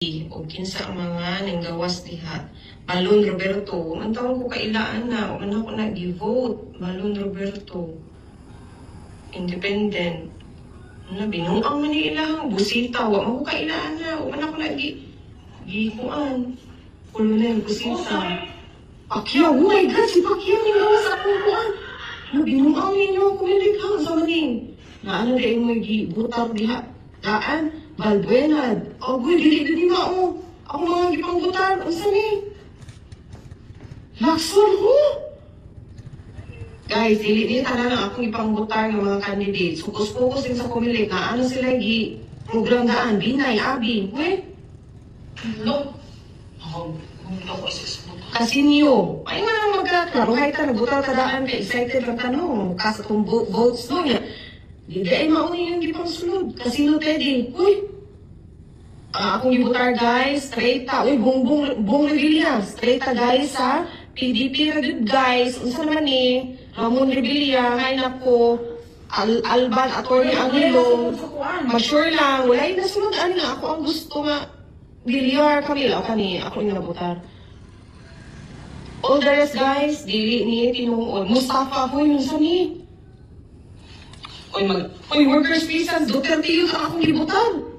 o kinsa ang mga nanggawas diha. Balon Roberto, ang tawag ko kailaan na, una ko nag-vote. Balon Roberto, independent. Binuang man ilang busita, wa mo ko kailaan na, una ko nag-gikuan. Colonel, busita. Pacquiao, oh my God, si Pacquiao nila sa akong kuan. Binuang ninyo, kumilikang sa maning. Na ano dahil may butar diha. Daan, Balbuenad. O, boy, dili mao. Ako mga gipangbutar. Ang sani? Laksol ko. Guys, dili tanan ang akong ipangbutar ng mga candidates. Focus din sa kumilik. Ano sila program daan? Binay, Abi. We? No. Kasinyo. Ay nga naman magkaklaruhay ta. Nagbutar ka daan. Excited lang tanong. Kasa itong votes mo niya. Di ay mauni yung gipang sulod. Kasino Teddy? Uy! Akong gibutar guys, straighta. Uy, Bong Revilla. Straighta guys ha. PDP ragid guys. Unsa naman ni? Ramon Revilla. Hay nako. Alban, Atty. Angelo. Magsure lang. Wala yung nasunod. Ano na ako ang gusto nga. Villar, Camila. Ako ni. Ako yung nabutar. All the rest guys. Dili ni tinuod. Mustafa ko yung sa ni. Oy, workers' visas, Duterte yun ang akong gibutan.